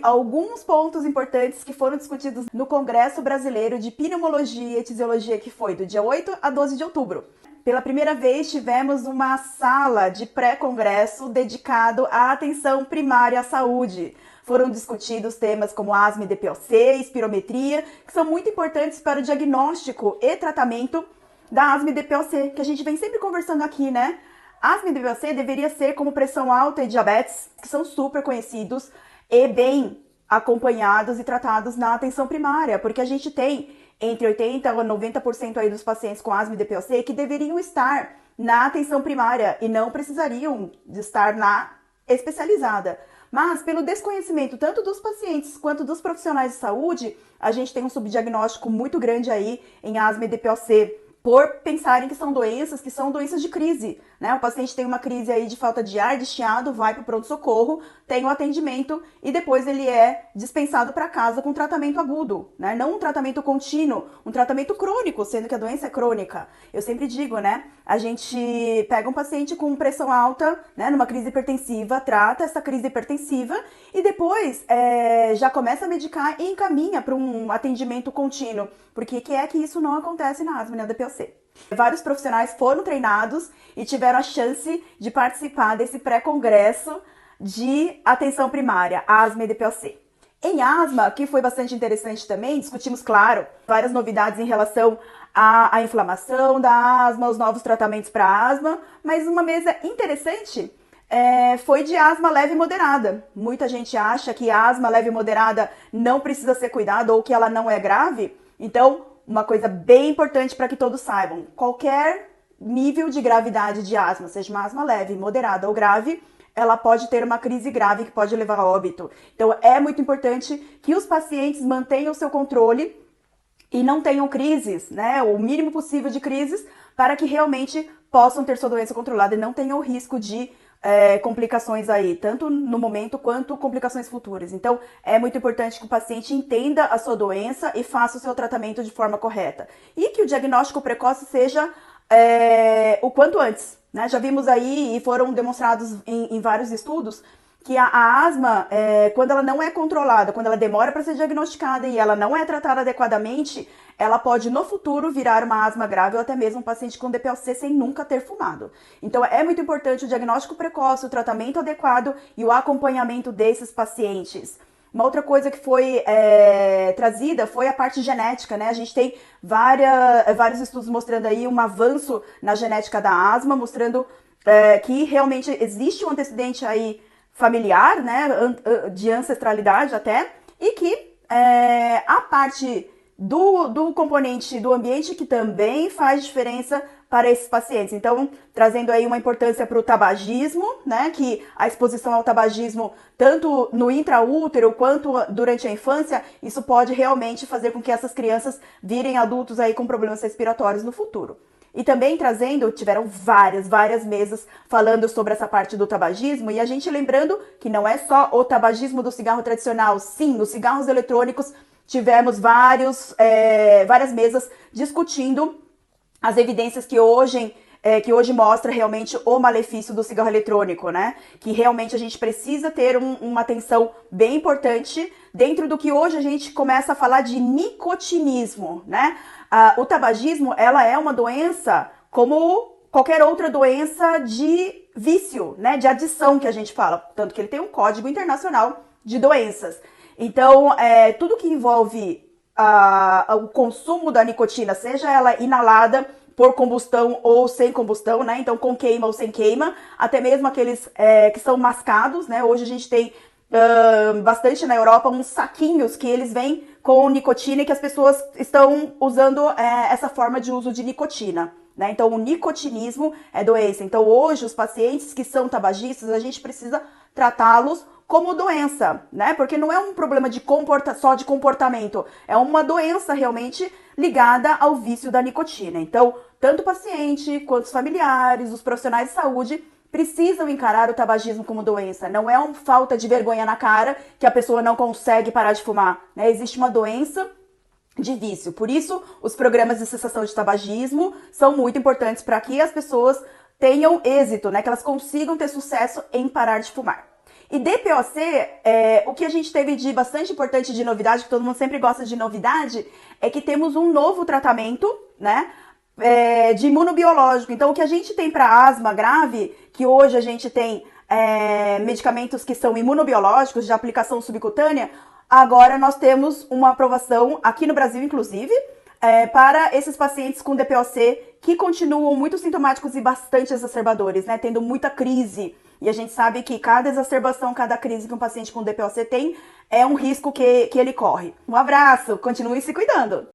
alguns pontos importantes que foram discutidos no Congresso Brasileiro de Pneumologia e Tisiologia, que foi do dia 8 a 12 de outubro. Pela primeira vez, tivemos uma sala de pré-congresso dedicado à atenção primária à saúde. Foram discutidos temas como asma e DPOC, espirometria, que são muito importantes para o diagnóstico e tratamento da asma e DPOC, que a gente vem sempre conversando aqui, né? Asma e DPOC deveria ser como pressão alta e diabetes, que são super conhecidos e bem acompanhados e tratados na atenção primária, porque a gente tem entre 80% a 90% aí dos pacientes com asma e DPOC que deveriam estar na atenção primária e não precisariam de estar na especializada. Mas, pelo desconhecimento tanto dos pacientes quanto dos profissionais de saúde, a gente tem um subdiagnóstico muito grande aí em asma e DPOC, por pensarem que são doenças de crise, né? O paciente tem uma crise aí de falta de ar, de chiado, vai para o pronto-socorro, tem o atendimento e depois ele é dispensado para casa com tratamento agudo, né? Não um tratamento contínuo, um tratamento crônico, sendo que a doença é crônica. Eu sempre digo, né? A gente pega um paciente com pressão alta, né? Numa crise hipertensiva, trata essa crise hipertensiva e depois já começa a medicar e encaminha para um atendimento contínuo, porque que é que isso não acontece na asma e na DPOC. Vários profissionais foram treinados e tiveram a chance de participar desse pré-congresso de atenção primária, asma e DPOC. Em asma, que foi bastante interessante também, discutimos, claro, várias novidades em relação à inflamação da asma, os novos tratamentos para asma, mas uma mesa interessante foi de asma leve e moderada. Muita gente acha que a asma leve e moderada não precisa ser cuidada ou que ela não é grave. Então, uma coisa bem importante para que todos saibam, qualquer nível de gravidade de asma, seja uma asma leve, moderada ou grave, ela pode ter uma crise grave que pode levar a óbito. Então, é muito importante que os pacientes mantenham o seu controle e não tenham crises, né? O mínimo possível de crises para que realmente possam ter sua doença controlada e não tenham o risco de complicações aí, tanto no momento quanto complicações futuras. Então, é muito importante que o paciente entenda a sua doença e faça o seu tratamento de forma correta. E que o diagnóstico precoce seja o quanto antes, né? Já vimos aí e foram demonstrados em vários estudos que a asma, quando ela não é controlada, quando ela demora para ser diagnosticada e ela não é tratada adequadamente, ela pode no futuro virar uma asma grave ou até mesmo um paciente com DPOC sem nunca ter fumado. Então é muito importante o diagnóstico precoce, o tratamento adequado e o acompanhamento desses pacientes. Uma outra coisa que foi trazida foi a parte genética, né? A gente tem vários estudos mostrando aí um avanço na genética da asma, mostrando que realmente existe um antecedente aí familiar, né, de ancestralidade até, e que a parte do componente do ambiente que também faz diferença para esses pacientes. Então, trazendo aí uma importância para o tabagismo, né, que a exposição ao tabagismo, tanto no intraútero quanto durante a infância, isso pode realmente fazer com que essas crianças virem adultos aí com problemas respiratórios no futuro. E também tiveram várias mesas falando sobre essa parte do tabagismo, e a gente lembrando que não é só o tabagismo do cigarro tradicional, sim, nos cigarros eletrônicos tivemos várias mesas discutindo as evidências que hoje mostra realmente o malefício do cigarro eletrônico, né? Que realmente a gente precisa ter uma atenção bem importante dentro do que hoje a gente começa a falar de nicotinismo, né? O tabagismo, ela é uma doença como qualquer outra doença de vício, né? De adição que a gente fala, tanto que ele tem um código internacional de doenças. Então, tudo que envolve o consumo da nicotina, seja ela inalada por combustão ou sem combustão, né? Então, com queima ou sem queima, até mesmo aqueles que são mascados, né? Hoje a gente tem bastante na Europa uns saquinhos que eles vêm com nicotina e que as pessoas estão usando essa forma de uso de nicotina, né? Então, o nicotinismo é doença. Então, hoje, os pacientes que são tabagistas, a gente precisa tratá-los como doença, né? Porque não é um problema só de comportamento, é uma doença realmente ligada ao vício da nicotina. Então, tanto o paciente quanto os familiares, os profissionais de saúde precisam encarar o tabagismo como doença. Não é uma falta de vergonha na cara que a pessoa não consegue parar de fumar, né? Existe uma doença de vício. Por isso, os programas de cessação de tabagismo são muito importantes para que as pessoas tenham êxito, né? Que elas consigam ter sucesso em parar de fumar. E DPOC, o que a gente teve de bastante importante de novidade, que todo mundo sempre gosta de novidade, é que temos um novo tratamento, né, de imunobiológico. Então, o que a gente tem para asma grave, que hoje a gente tem medicamentos que são imunobiológicos de aplicação subcutânea, agora nós temos uma aprovação, aqui no Brasil inclusive, para esses pacientes com DPOC que continuam muito sintomáticos e bastante exacerbadores, né, tendo muita crise. E a gente sabe que cada exacerbação, cada crise que um paciente com DPOC tem é um risco que ele corre. Um abraço, continue se cuidando!